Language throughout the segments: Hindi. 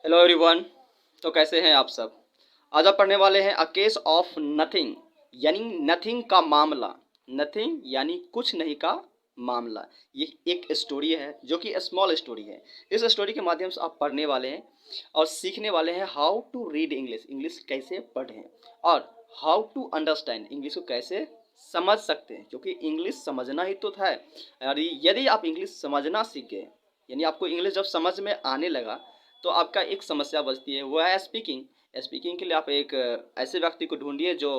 Hello everyone. तो कैसे हैं आप सब। आज आप पढ़ने वाले हैं अ केस ऑफ नथिंग, यानी नथिंग का मामला। नथिंग यानी कुछ नहीं का मामला। ये एक स्टोरी है जो कि स्मॉल स्टोरी है। इस स्टोरी के माध्यम से आप पढ़ने वाले हैं और सीखने वाले हैं how to read English, English कैसे पढ़ें, और हाउ टू अंडरस्टैंड, इंग्लिश को कैसे समझ सकते हैं, क्योंकि इंग्लिश समझना ही तो है। और यदि आप इंग्लिश समझना सीख गए, यानी आपको इंग्लिश जब समझ में आने लगा, तो आपका एक समस्या बचती है, वो है स्पीकिंग। स्पीकिंग के लिए आप एक ऐसे व्यक्ति को ढूंढिए जो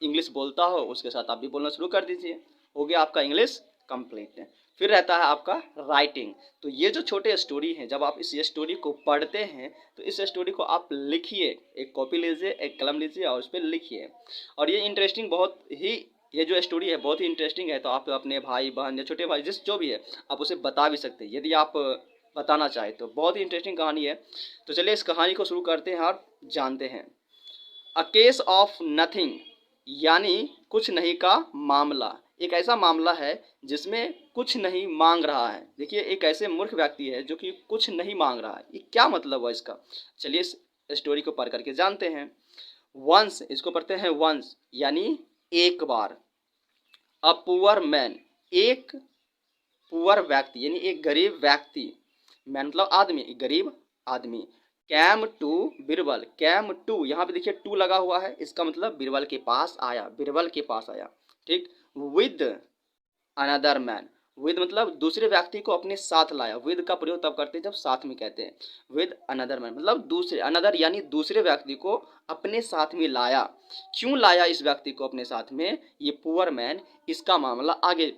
इंग्लिश बोलता हो, उसके साथ आप भी बोलना शुरू कर दीजिए। हो गया आपका इंग्लिश कंप्लीट। फिर रहता है आपका राइटिंग। तो ये जो छोटे स्टोरी हैं, जब आप इस स्टोरी को पढ़ते हैं तो इस स्टोरी को आप लिखिए। एक कॉपी लीजिए, एक कलम लीजिए और उस पर लिखिए। और ये इंटरेस्टिंग बहुत ही, ये जो स्टोरी है बहुत ही इंटरेस्टिंग है। तो आप अपने भाई बहन या छोटे भाई जिस जो भी है, आप उसे बता भी सकते हैं यदि आप बताना चाहे तो। बहुत ही इंटरेस्टिंग कहानी है। तो चलिए इस कहानी को शुरू करते हैं और जानते हैं। अ केस ऑफ नथिंग, यानी कुछ नहीं का मामला। एक ऐसा मामला है जिसमें कुछ नहीं मांग रहा है। देखिए, एक ऐसे मूर्ख व्यक्ति है जो कि कुछ नहीं मांग रहा है। ये क्या मतलब हुआ इसका। चलिए इस स्टोरी को पढ़ करके जानते हैं। वंस, इसको पढ़ते हैं वंस, यानी एक बार। अ पुअर मैन, एक पुअर व्यक्ति यानी एक गरीब व्यक्ति। मैन मतलब आदमी, एक गरीब आदमी। Came to Birbal, came to, यहाँ पे देखिए टू लगा हुआ है, इसका मतलब बीरबल के पास आया, बीरबल के पास आया। ठीक। विद अनदर मैन, विद मतलब दूसरे व्यक्ति को अपने साथ लाया। विद का प्रयोग तब करते हैं जब साथ में कहते हैं। विद अनदर मैन मतलब दूसरे, अनदर यानी दूसरे व्यक्ति को अपने साथ में लाया। क्यों लाया इस व्यक्ति को अपने साथ में, ये पुअर मैन, इसका मामला आगे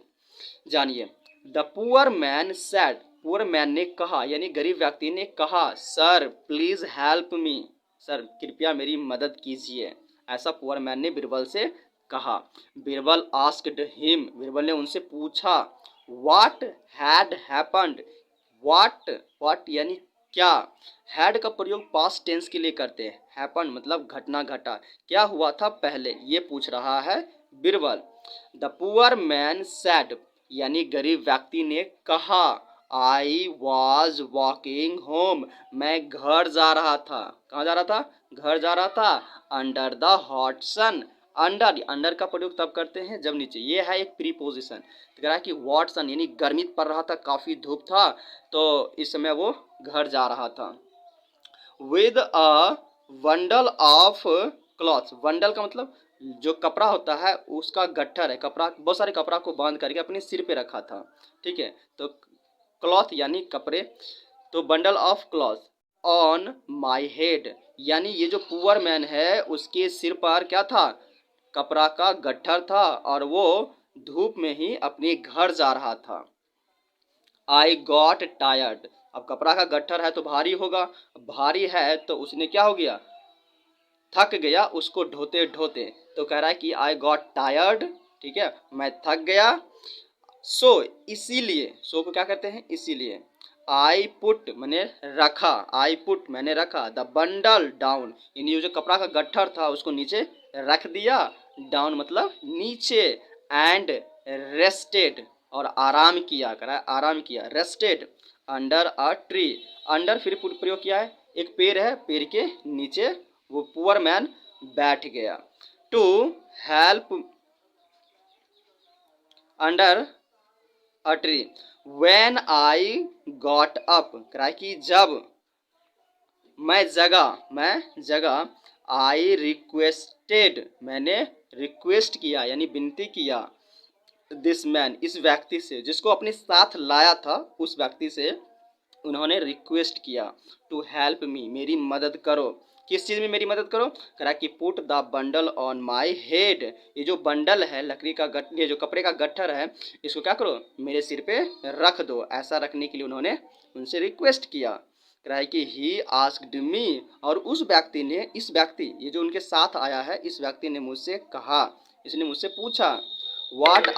जानिए। The poor man sad, poor man ने कहा, यानी गरीब व्यक्ति ने कहा, sir please help me, sir कृपया मेरी मदद कीजिए। ऐसा पुअर मैन ने बीरबल से कहा। बीरबल आस्क्ड हिम, बीरबल ने उनसे पूछा, what had happened, what, what यानी क्या। हैड का प्रयोग पास्ट टेंस के लिए करते हैं। हैपन मतलब घटना घटा, क्या हुआ था पहले, ये पूछ रहा है Birbal. The poor man sad, यानी गरीब व्यक्ति ने कहा, आई वॉज वॉकिंग होम, मैं घर जा रहा था। कहाँ जा रहा था, घर जा रहा था। Under the hot sun, under, under का प्रयोग तब करते हैं जब नीचे, ये है एक प्रीपोजिशन। तो कह रहा है कि वॉट सन यानी गर्मी पड़ रहा था, काफ़ी धूप था, तो इस समय वो घर जा रहा था। With a bundle of clothes, bundle का मतलब जो कपड़ा होता है उसका गट्ठर है, कपड़ा, बहुत सारे कपड़ा को बांध करके अपने सिर पे रखा था। ठीक है, तो क्लॉथ यानी कपड़े, तो bundle of cloth on my head, यानी ये जो पुअर मैन है उसके सिर पर क्या था, कपड़ा का गट्ठर था, और वो धूप में ही अपने घर जा रहा था। आई गॉट टायर्ड, अब कपड़ा का गट्ठर है तो भारी होगा, भारी है तो उसने क्या हो गया, थक गया उसको ढोते ढोते। तो कह रहा है कि आई गॉट टायर्ड, ठीक है, मैं थक गया। सो इसीलिए, सो को क्या कहते हैं, इसीलिए। आई पुट मैंने रखा, आई पुट मैंने रखा, द बंडल डाउन, यानी ये जो कपड़ा का गट्ठर था उसको नीचे रख दिया। डाउन मतलब नीचे। एंड रेस्टेड, और आराम किया, करा आराम किया, rested under a tree. Under फिर प्रयोग किया है, एक पेड़ है, पेड़ के नीचे वो पुअर मैन बैठ गया। To help under a tree, when I got up, करा कि जब मैं जगा, आई रिक्वेस्टेड, मैंने रिक्वेस्ट किया यानी विनती किया, दिस मैन, इस व्यक्ति से, जिसको अपने साथ लाया था उस व्यक्ति से उन्होंने रिक्वेस्ट किया, टू हेल्प मी, मेरी मदद करो। किस चीज़ में मेरी मदद करो, करा कि put the bundle on my head, ये जो बंडल है लकड़ी का ये जो कपड़े का गट्ठर है, इसको क्या करो, मेरे सिर पे रख दो। ऐसा रखने के लिए उन्होंने उनसे रिक्वेस्ट किया। करा कि ही आस्क्ड मी, और उस व्यक्ति ने, इस व्यक्ति, ये जो उनके साथ आया है, इस व्यक्ति ने मुझसे कहा, इसने मुझसे पूछा, what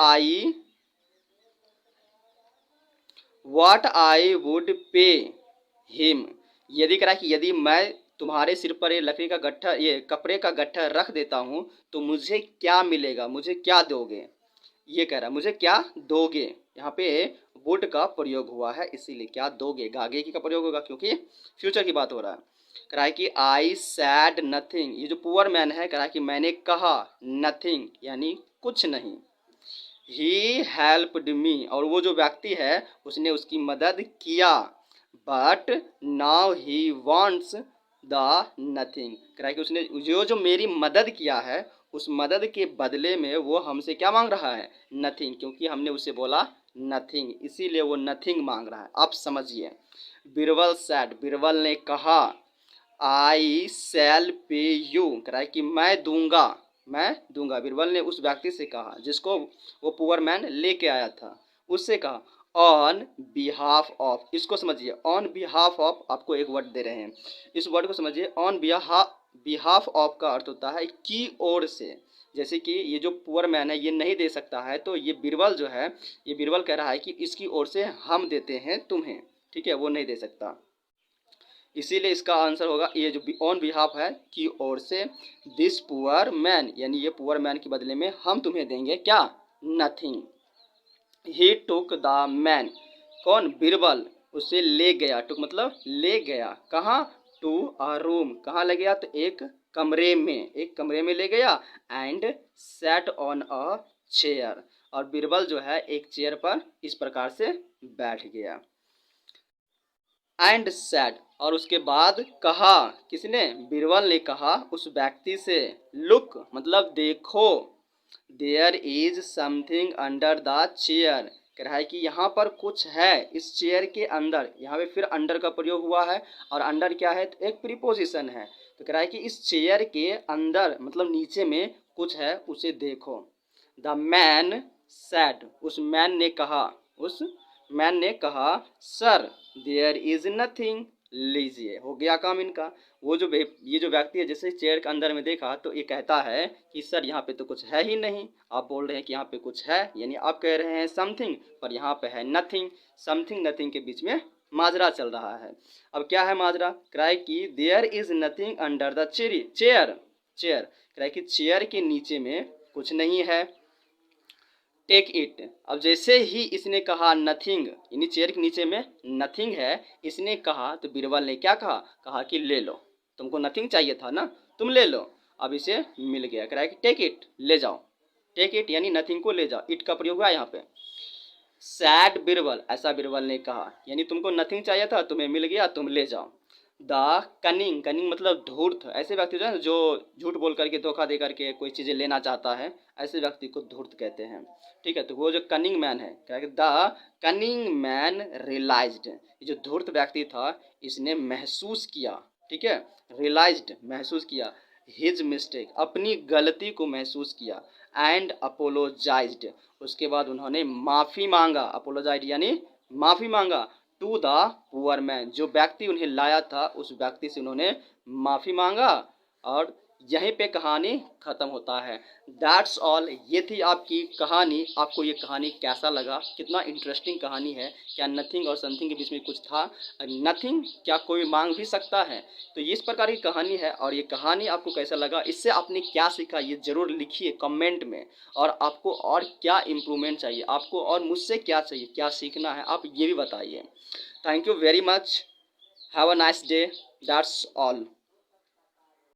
I would pay him, यदि करा कि यदि मैं तुम्हारे सिर पर ये लकड़ी का गट्ठर, ये कपड़े का गट्ठर रख देता हूँ तो मुझे क्या मिलेगा, मुझे क्या दोगे। ये कह रहा है मुझे क्या दोगे, यहाँ पे वुड का प्रयोग हुआ है इसीलिए क्या दोगे, गागे की का प्रयोग होगा क्योंकि फ्यूचर की बात हो रहा है। कह रहा है कि आई सैड नथिंग, ये जो पुअर मैन है कह रहा है कि मैंने कहा नथिंग यानी कुछ नहीं। ही हेल्प्ड मी, और वो जो व्यक्ति है उसने उसकी मदद किया, but now he wants the nothing, कह रहा है कि उसने जो मेरी मदद किया है उस मदद के बदले में वो हमसे क्या मांग रहा है, नथिंग, क्योंकि हमने उसे बोला नथिंग इसीलिए वो नथिंग मांग रहा है। आप समझिए। बिरबल सैड, बिरबल ने कहा, आई सेल पे यू, कह रहा है कि मैं दूंगा। बिरबल ने उस व्यक्ति से कहा जिसको वो पुअर मैन लेके आया था, उससे कहा ऑन बिहाफ ऑफ, इसको समझिए, ऑन बिहाफ ऑफ, आपको एक वर्ड दे रहे हैं, इस वर्ड को समझिए। ऑन बिहाफ ऑफ का अर्थ होता है की ओर से, जैसे कि ये जो पुअर मैन है ये नहीं दे सकता है तो ये बिरबल जो है, ये बिरबल कह रहा है कि इसकी ओर से हम देते हैं तुम्हें, ठीक है, वो नहीं दे सकता, इसीलिए इसका आंसर होगा ये जो ऑन बिहाफ है की ओर से, दिस पुअर मैन, यानी ये पुअर मैन के बदले में हम तुम्हें देंगे क्या, nothing. He took the man, कौन, बिरबल, उसे ले गया, टुक मतलब ले गया, कहाँ, टू अ रूम, कहाँ ले गया, तो एक कमरे में ले गया, and set on a chair, और बिरबल जो है एक चेयर पर इस प्रकार से बैठ गया। एंड सेड, और उसके बाद कहा, किसने, बिरबल ने कहा उस व्यक्ति से, लुक मतलब देखो, there is something under the chair, कह रहा है कि यहाँ पर कुछ है इस चेयर के अंदर, यहाँ पे फिर अंडर का प्रयोग हुआ है, और अंडर क्या है, तो एक प्रीपोजिशन है, तो कह रहा है कि इस चेयर के अंदर मतलब नीचे में कुछ है उसे देखो। द मैन सैड, उस मैन ने कहा सर देयर इज नथिंग, लीजिए, हो गया काम इनका। वो जो ये जो व्यक्ति है जैसे चेयर के अंदर में देखा तो ये कहता है कि सर यहाँ पे तो कुछ है ही नहीं, आप बोल रहे हैं कि यहाँ पे कुछ है, यानी आप कह रहे हैं समथिंग पर यहाँ पे है नथिंग, समथिंग नथिंग के बीच में माजरा चल रहा है। अब क्या है माजरा, क्राई कि there is nothing under the chair, cry कि चेयर के नीचे में कुछ नहीं है। टेक इट, अब जैसे ही इसने कहा नथिंग, यानी चेयर के नीचे में नथिंग है, इसने कहा तो बीरबल ने क्या कहा, कहा कि ले लो, तुमको नथिंग चाहिए था ना, तुम ले लो, अब इसे मिल गया, कह रहा है कि टेक इट, ले जाओ, टेक इट यानी नथिंग को ले जाओ, इट का प्रयोग हुआ यहाँ पे। सैड बिरबल, ऐसा बिरबल ने कहा, यानी तुमको नथिंग चाहिए था, तुम्हें मिल गया, तुम ले जाओ। द कनिंग, कनिंग मतलब धूर्त, ऐसे व्यक्ति जो है जो झूठ बोल करके धोखा दे करके कोई चीज़ें लेना चाहता है, ऐसे व्यक्ति को धूर्त कहते हैं, ठीक है। तो वो जो कनिंग मैन है, क्या द कनिंग मैन रियलाइज्ड, ये जो धूर्त व्यक्ति था इसने महसूस किया, ठीक है, रियलाइज्ड महसूस किया, हिज मिस्टेक अपनी गलती को महसूस किया, एंड अपोलोजाइज्ड उसके बाद उन्होंने माफ़ी मांगा, अपोलोजाइड यानी माफ़ी मांगा, टू द पुअर मैन जो व्यक्ति उन्हें लाया था उस व्यक्ति से उन्होंने माफ़ी मांगा, और यहीं पे कहानी ख़त्म होता है। दैट्स ऑल, ये थी आपकी कहानी। आपको ये कहानी कैसा लगा, कितना इंटरेस्टिंग कहानी है, क्या नथिंग और समथिंग के बीच में कुछ था, नथिंग क्या कोई मांग भी सकता है, तो ये इस प्रकार की कहानी है। और ये कहानी आपको कैसा लगा, इससे आपने क्या सीखा, ये ज़रूर लिखिए कमेंट में, और आपको और क्या इम्प्रूवमेंट चाहिए, आपको और मुझसे क्या चाहिए, क्या सीखना है, आप ये भी बताइए। Thank you very much. Have a nice day. That's all.